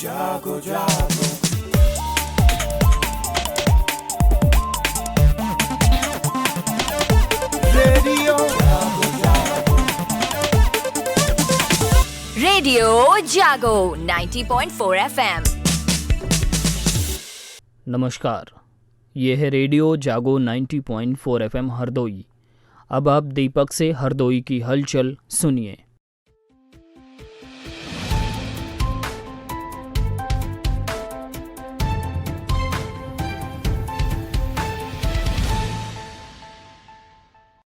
जागो जागो रेडियो जागो जागो रेडियो जागो 90.4 FM। नमस्कार, ये है रेडियो जागो 90.4 FM हरदोई। अब आप दीपक से हरदोई की हलचल सुनिए।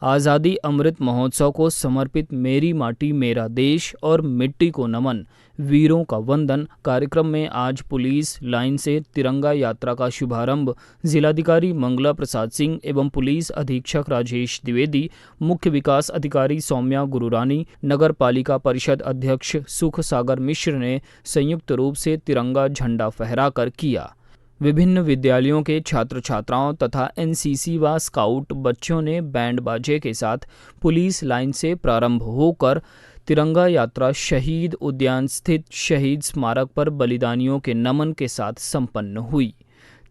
आज़ादी अमृत महोत्सव को समर्पित मेरी माटी मेरा देश और मिट्टी को नमन वीरों का वंदन कार्यक्रम में आज पुलिस लाइन से तिरंगा यात्रा का शुभारंभ जिलाधिकारी मंगला प्रसाद सिंह एवं पुलिस अधीक्षक राजेश द्विवेदी, मुख्य विकास अधिकारी सौम्या गुरुरानी, नगर पालिका परिषद अध्यक्ष सुख सागर मिश्र ने संयुक्त रूप से तिरंगा झंडा फहराकर किया। विभिन्न विद्यालयों के छात्र छात्राओं तथा एनसीसी व स्काउट बच्चों ने बैंड बाजे के साथ पुलिस लाइन से प्रारंभ होकर तिरंगा यात्रा शहीद उद्यान स्थित शहीद स्मारक पर बलिदानियों के नमन के साथ संपन्न हुई।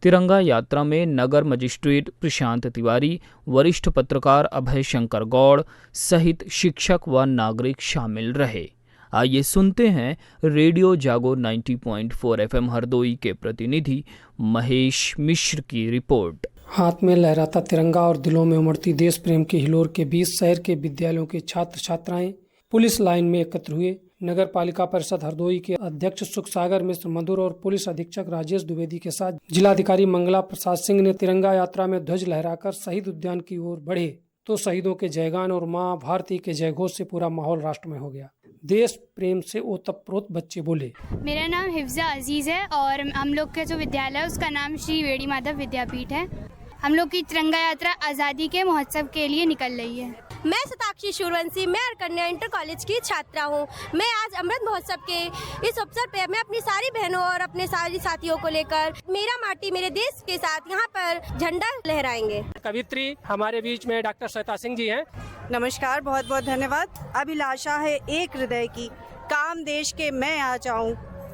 तिरंगा यात्रा में नगर मजिस्ट्रेट प्रशांत तिवारी, वरिष्ठ पत्रकार अभय शंकर गौड़ सहित शिक्षक व नागरिक शामिल रहे। आइए सुनते हैं रेडियो जागो 90.4 FM हरदोई के प्रतिनिधि महेश मिश्र की रिपोर्ट। हाथ में लहराता तिरंगा और दिलों में उमड़ती देश प्रेम की हिलोर के बीच शहर के विद्यालयों के छात्र छात्राएं पुलिस लाइन में एकत्र हुए। नगर पालिका परिषद हरदोई के अध्यक्ष सुख सागर मिश्र मधुर और पुलिस अधीक्षक राजेश द्विवेदी के साथ जिलाधिकारी मंगला प्रसाद सिंह ने तिरंगा यात्रा में ध्वज लहराकर शहीद उद्यान की ओर बढ़े तो शहीदों के जयगान और मां भारती के जयघोष से पूरा माहौल राष्ट्रमय हो गया। देश प्रेम से ओतप्रोत बच्चे बोले। मेरा नाम हिफ्जा अजीज है और हम लोग का जो विद्यालय है उसका नाम श्री वेड़ी माधव विद्यापीठ है। हम लोग की तिरंगा यात्रा आज़ादी के महोत्सव के लिए निकल रही है। मैं सताक्षी सूर्यवंशी, मैं कन्या इंटर कॉलेज की छात्रा हूँ। मैं आज अमृत महोत्सव के इस अवसर पर मैं अपनी सारी बहनों और अपने सारी साथियों को लेकर मेरा माटी मेरे देश के साथ यहाँ पर झंडा लहराएंगे। कवित्री हमारे बीच में डॉक्टर श्वेता सिंह जी हैं। नमस्कार, बहुत बहुत धन्यवाद। अभिलाषा है एक हृदय की, काम देश के मैं आ जाऊं,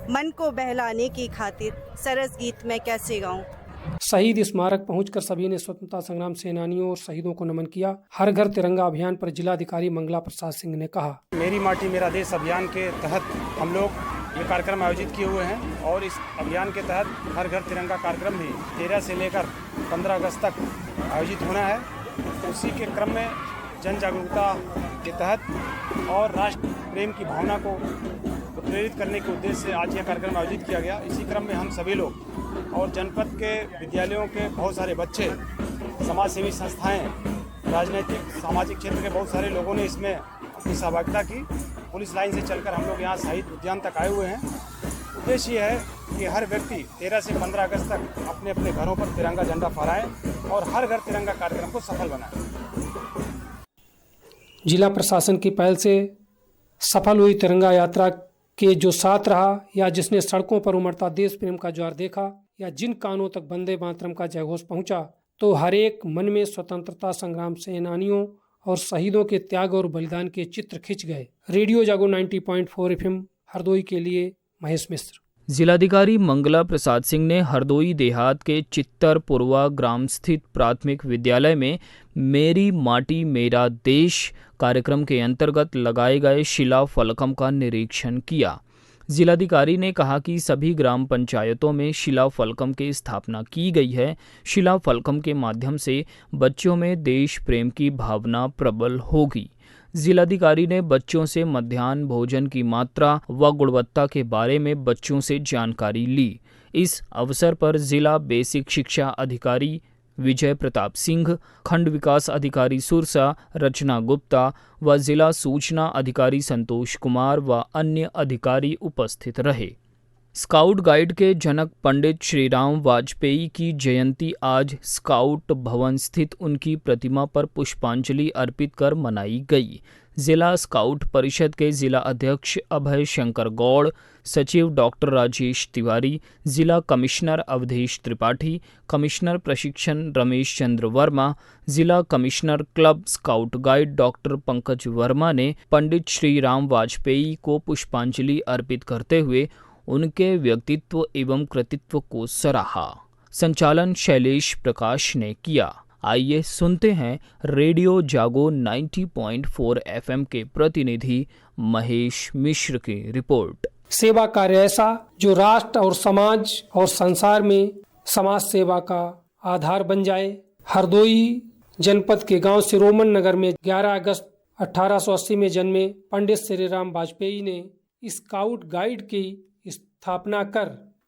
मन को बहलाने की खातिर सरस गीत मैं कैसे गाऊं। शहीद स्मारक पहुंचकर सभी ने स्वतंत्रता संग्राम सेनानियों और शहीदों को नमन किया। हर घर तिरंगा अभियान पर जिलाधिकारी मंगला प्रसाद सिंह ने कहा, मेरी माटी मेरा देश अभियान के तहत हम लोग ये कार्यक्रम आयोजित किए हुए हैं और इस अभियान के तहत हर घर तिरंगा कार्यक्रम भी 13 से लेकर 15 अगस्त तक आयोजित होना है। उसी के क्रम में जन जागरूकता के तहत और राष्ट्र प्रेम की भावना को प्रेरित करने के उद्देश्य से आज यह कार्यक्रम आयोजित किया गया। इसी क्रम में हम सभी लोग और जनपद के विद्यालयों के बहुत सारे बच्चे, समाज सेवी संस्थाएं, राजनीतिक सामाजिक क्षेत्र के बहुत सारे लोगों ने इसमें अपनी सहभागिता की। पुलिस लाइन से चलकर हम लोग यहाँ शहीद उद्यान तक आए हुए हैं। उद्देश्य ये है कि हर व्यक्ति 13 से 15 अगस्त तक अपने अपने घरों पर तिरंगा झंडा फहराए और हर घर तिरंगा कार्यक्रम को सफल बनाए। जिला प्रशासन की पहल से सफल हुई तिरंगा यात्रा के जो साथ रहा या जिसने सड़कों पर उमड़ता देश प्रेम का ज्वार देखा या जिन कानों तक वंदे मातरम का जयघोष पहुंचा, तो हर एक मन में स्वतंत्रता संग्राम सेनानियों और शहीदों के त्याग और बलिदान के चित्र खिंच गए। रेडियो जागो 90.4 FM हरदोई के लिए महेश मिश्र। जिलाधिकारी मंगला प्रसाद सिंह ने हरदोई देहात के चित्तरपुरवा ग्राम स्थित प्राथमिक विद्यालय में मेरी माटी मेरा देश कार्यक्रम के अंतर्गत लगाए गए शिला फलकम का निरीक्षण किया। जिलाधिकारी ने कहा कि सभी ग्राम पंचायतों में शिला फलकम की स्थापना की गई है। शिला फलकम के माध्यम से बच्चों में देश प्रेम की भावना प्रबल होगी। जिलाधिकारी ने बच्चों से मध्याह्न भोजन की मात्रा व गुणवत्ता के बारे में बच्चों से जानकारी ली। इस अवसर पर जिला बेसिक शिक्षा अधिकारी विजय प्रताप सिंह, खंड विकास अधिकारी सुरसा रचना गुप्ता व जिला सूचना अधिकारी संतोष कुमार व अन्य अधिकारी उपस्थित रहे। स्काउट गाइड के जनक पंडित श्रीराम वाजपेयी की जयंती आज स्काउट भवन स्थित उनकी प्रतिमा पर पुष्पांजलि अर्पित कर मनाई गई। जिला स्काउट परिषद के जिला अध्यक्ष अभय शंकर गौड़, सचिव डॉक्टर राजेश तिवारी, जिला कमिश्नर अवधेश त्रिपाठी, कमिश्नर प्रशिक्षण रमेश चंद्र वर्मा, जिला commissioner club scout guide doctor Pankaj Verma ने पंडित श्रीराम वाजपेयी को पुष्पांजलि अर्पित करते हुए उनके व्यक्तित्व एवं कृतित्व को सराहा। संचालन शैलेश प्रकाश ने किया। आइए सुनते हैं रेडियो जागो 90.4 एफएम के प्रतिनिधि महेश मिश्र की रिपोर्ट। सेवा कार्य ऐसा जो राष्ट्र और समाज और संसार में समाज सेवा का आधार बन जाए। हरदोई जनपद के गांव सिरोमन नगर में 11 अगस्त 1880 में जन्मे पंडित श्री राम वाजपेयी ने स्काउट गाइड की स्थापना कर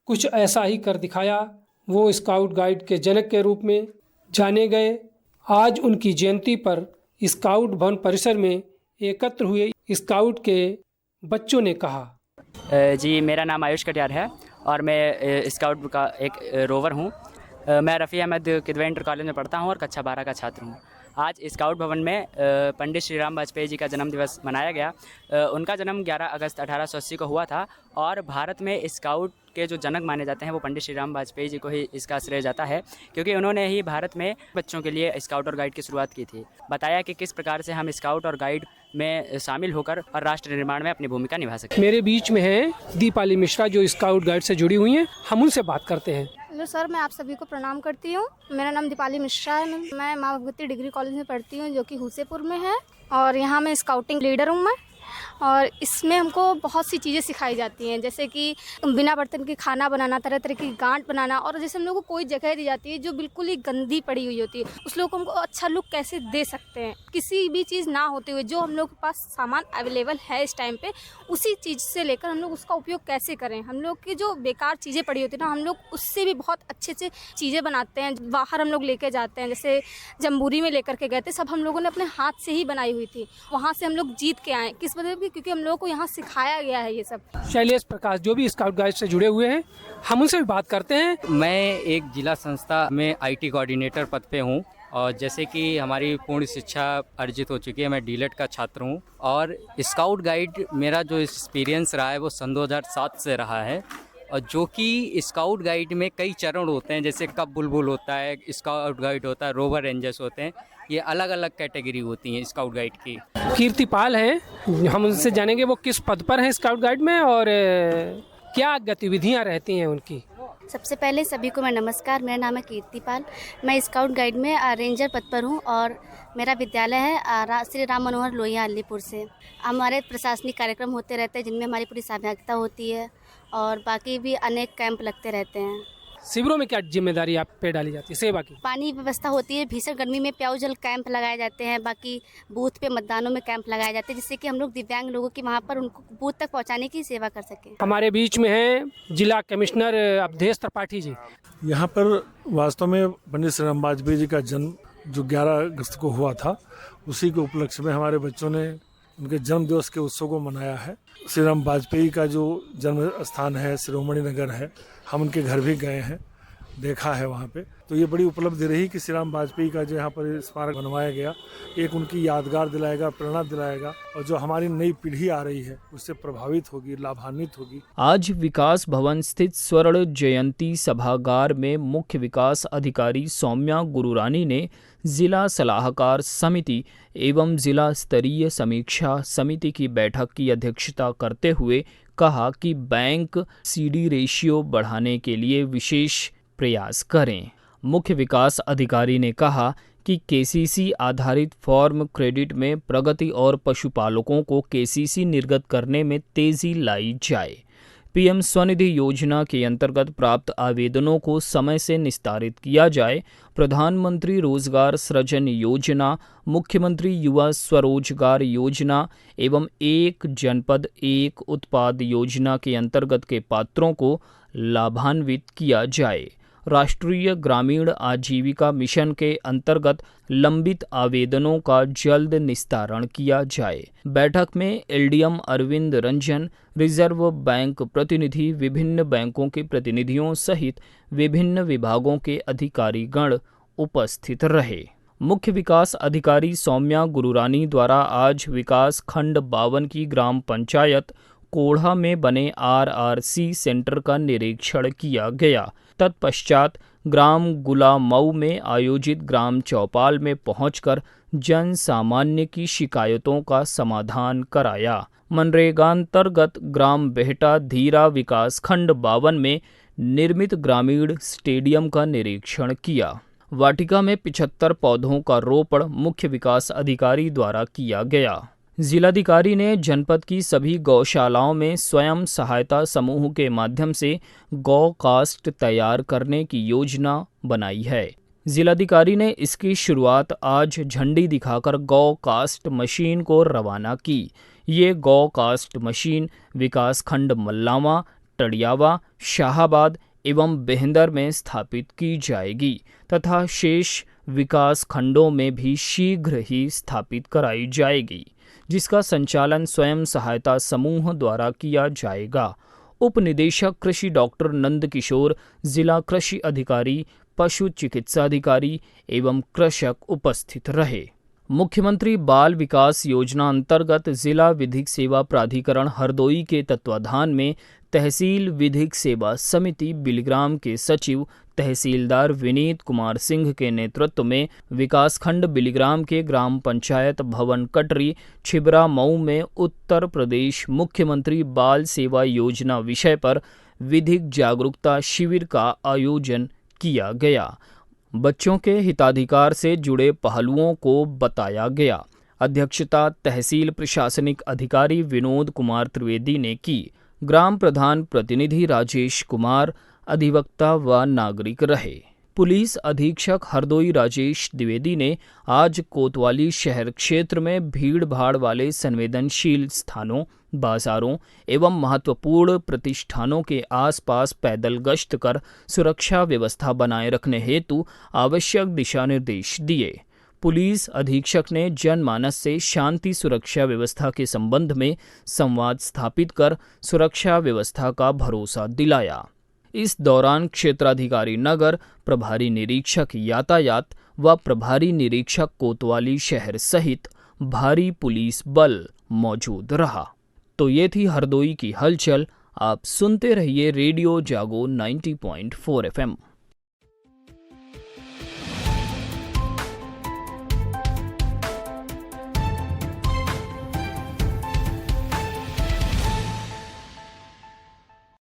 कुछ ऐसा ही कर दिखाया। वो स्काउट गाइड के जनक के रूप में जाने गए। आज उनकी जयंती पर स्काउट भवन परिसर में एकत्र हुए स्काउट के बच्चों ने कहा, जी मेरा नाम आयुष कटियार है और मैं स्काउट का एक रोवर हूँ। मैं रफ़ी अहमद किदवई इंटर कॉलेज में पढ़ता हूँ और कक्षा 12 का छात्र हूँ। आज स्काउट भवन में पंडित श्री राम वाजपेयी जी का जन्म दिवस मनाया गया। उनका जन्म 11 अगस्त 1880 को हुआ था और भारत में स्काउट के जो जनक माने जाते हैं वो पंडित श्री राम वाजपेयी जी को ही इसका श्रेय जाता है, क्योंकि उन्होंने ही भारत में बच्चों के लिए स्काउट और गाइड की शुरुआत की थी। बताया कि किस प्रकार से हम स्काउट और गाइड में शामिल होकर और राष्ट्र निर्माण में अपनी भूमिका निभा सकते हैं। मेरे बीच में है दीपाली मिश्रा जो स्काउट गाइड से जुड़ी हुई हैं। हम उनसे बात करते हैं। हेलो सर, मैं आप सभी को प्रणाम करती हूँ। मेरा नाम दीपाली मिश्रा है। मैं माँ भगवती डिग्री कॉलेज में पढ़ती हूँ जो कि हुसेपुर में है और यहाँ मैं स्काउटिंग लीडर हूँ मैं। और इसमें हमको बहुत सी चीज़ें सिखाई जाती हैं, जैसे कि बिना बर्तन के खाना बनाना, तरह तरह की गांठ बनाना। और जैसे हम लोग को कोई जगह दी जाती है जो बिल्कुल ही गंदी पड़ी हुई होती है, उस लोग को हमको अच्छा लुक कैसे दे सकते हैं, किसी भी चीज़ ना होते हुए जो हम लोग के पास सामान अवेलेबल है इस टाइम पे, उसी चीज़ से लेकर हम लोग उसका उपयोग कैसे करें। हम लोग की जो बेकार चीज़ें पड़ी होती है ना, हम लोग उससे भी बहुत अच्छे से चीज़ें बनाते हैं। बाहर हम लोग लेके जाते हैं, जैसे जम्बूरी में लेकर के गए थे, सब हम लोगों ने अपने हाथ से ही बनाई हुई थी। वहाँ से हम लोग जीत के आए, किस वजह से, क्योंकि हम लोगों को यहाँ सिखाया गया है ये सब। शैलेश प्रकाश जो भी स्काउट गाइड से जुड़े हुए हैं, हम उनसे भी बात करते हैं। मैं एक जिला संस्था में आईटी कोऑर्डिनेटर पद पे हूँ और जैसे कि हमारी पूर्ण शिक्षा अर्जित हो चुकी है, मैं डीलेट का छात्र हूँ। और स्काउट गाइड मेरा जो एक्सपीरियंस रहा है वो सन 2007 से रहा है। और जो कि स्काउट गाइड में कई चरण होते हैं, जैसे कब बुलबुल होता है, स्काउट गाइड होता है, रोवर रेंजर्स होते हैं। ये अलग अलग कैटेगरी होती हैं स्काउट गाइड की। कीर्तिपाल हैं, हम उनसे जानेंगे वो किस पद पर हैं स्काउट गाइड में और क्या गतिविधियां रहती हैं उनकी। सबसे पहले सभी को मैं नमस्कार। मेरा नाम है कीर्तिपाल। मैं स्काउट गाइड में रेंजर पद पर हूँ और मेरा विद्यालय है श्री राम मनोहर लोहिया अलीपुर से। हमारे प्रशासनिक कार्यक्रम होते रहते हैं जिनमें हमारी पूरी सहभागिता होती है और बाकी भी अनेक कैंप लगते रहते हैं। शिविरों में क्या जिम्मेदारी आप पे डाली जाती है सेवा की? पानी व्यवस्था होती है, भीषण गर्मी में प्याऊ जल कैंप लगाए जाते हैं, बाकी बूथ पे मतदानों में कैंप लगाए जाते हैं, जिससे कि हम लोग दिव्यांग लोगों की वहाँ पर उनको बूथ तक पहुँचाने की सेवा कर सकें। हमारे बीच में है जिला कमिश्नर अवधेश त्रिपाठी जी। यहाँ पर वास्तव में पंडित श्री राम वाजपेयी जी का जन्म जो 11 अगस्त को हुआ था, उसी के उपलक्ष्य में हमारे बच्चों ने उनके जन्म दिवस के उत्सव को मनाया है। श्री राम वाजपेयी का जो जन्म स्थान है शिरोमणि नगर है, हम उनके घर भी गए हैं, देखा है वहाँ पे। तो ये बड़ी उपलब्धि रही कि श्री राम वाजपेयी का जो यहाँ पर स्मारक बनवाया गया, एक उनकी यादगार दिलाएगा, प्रेरणा दिलाएगा और जो हमारी नई पीढ़ी आ रही है उससे प्रभावित होगी, लाभान्वित होगी। आज विकास भवन स्थित स्वर्ण जयंती सभागार में मुख्य विकास अधिकारी सौम्या गुरुरानी ने जिला सलाहकार समिति एवं जिला स्तरीय समीक्षा समिति की बैठक की अध्यक्षता करते हुए कहा कि बैंक सीडी रेशियो बढ़ाने के लिए विशेष प्रयास करें। मुख्य विकास अधिकारी ने कहा कि केसीसी आधारित फॉर्म क्रेडिट में प्रगति और पशुपालकों को केसीसी निर्गत करने में तेजी लाई जाए। पीएम स्वनिधि योजना के अंतर्गत प्राप्त आवेदनों को समय से निस्तारित किया जाए। प्रधानमंत्री रोजगार सृजन योजना, मुख्यमंत्री युवा स्वरोजगार योजना एवं एक जनपद एक उत्पाद योजना के अंतर्गत के पात्रों को लाभान्वित किया जाए। राष्ट्रीय ग्रामीण आजीविका मिशन के अंतर्गत लंबित आवेदनों का जल्द निस्तारण किया जाए। बैठक में LDM Arvind Ranjan, reserve bank प्रतिनिधि, विभिन्न बैंकों के प्रतिनिधियों सहित विभिन्न विभागों के अधिकारीगण उपस्थित रहे। मुख्य विकास अधिकारी सौम्या गुरुरानी द्वारा आज विकास खंड 52 की ग्राम पंचायत कोढ़ा में बने आरआरसी सेंटर का निरीक्षण किया गया। तत्पश्चात ग्राम गुलामऊ में आयोजित ग्राम चौपाल में पहुंचकर जन सामान्य की शिकायतों का समाधान कराया। मनरेगांतर्गत ग्राम बेहटा धीरा विकास खंड 52 में निर्मित ग्रामीण स्टेडियम का निरीक्षण किया। वाटिका में 75 पौधों का रोपण मुख्य विकास अधिकारी द्वारा किया गया। जिलाधिकारी ने जनपद की सभी गौशालाओं में स्वयं सहायता समूह के माध्यम से गौ कास्ट तैयार करने की योजना बनाई है। जिलाधिकारी ने इसकी शुरुआत आज झंडी दिखाकर गौ कास्ट मशीन को रवाना की। ये गौ कास्ट मशीन विकास खंड मल्लावा, टडियावा, शाहाबाद एवं बेहंदर में स्थापित की जाएगी तथा शेष विकास खंडों में भी शीघ्र ही स्थापित कराई जाएगी, जिसका संचालन स्वयं सहायता समूह द्वारा किया जाएगा। उप निदेशक कृषि डॉक्टर नंद किशोर, जिला कृषि अधिकारी, पशु चिकित्सा अधिकारी एवं कृषक उपस्थित रहे। मुख्यमंत्री बाल विकास योजना अंतर्गत जिला विधिक सेवा प्राधिकरण हरदोई के तत्वाधान में तहसील विधिक सेवा समिति बिलग्राम के सचिव तहसीलदार विनीत कुमार सिंह के नेतृत्व में विकासखंड बिलग्राम के ग्राम पंचायत भवन कटरी छिबरा मऊ में उत्तर प्रदेश मुख्यमंत्री बाल सेवा योजना विषय पर विधिक जागरूकता शिविर का आयोजन किया गया। बच्चों के हिताधिकार से जुड़े पहलुओं को बताया गया। अध्यक्षता तहसील प्रशासनिक अधिकारी विनोद कुमार त्रिवेदी ने की। ग्राम प्रधान प्रतिनिधि राजेश कुमार अधिवक्ता व नागरिक रहे। पुलिस अधीक्षक हरदोई राजेश द्विवेदी ने आज कोतवाली शहर क्षेत्र में भीड़ भाड़ वाले संवेदनशील स्थानों, बाजारों एवं महत्वपूर्ण प्रतिष्ठानों के आसपास पैदल गश्त कर सुरक्षा व्यवस्था बनाए रखने हेतु आवश्यक दिशा निर्देश दिए। पुलिस अधीक्षक ने जनमानस से शांति सुरक्षा व्यवस्था के संबंध में संवाद स्थापित कर सुरक्षा व्यवस्था का भरोसा दिलाया। इस दौरान क्षेत्राधिकारी नगर, प्रभारी निरीक्षक यातायात व प्रभारी निरीक्षक कोतवाली शहर सहित भारी पुलिस बल मौजूद रहा। तो ये थी हरदोई की हलचल। आप सुनते रहिए रेडियो जागो 90.4 FM।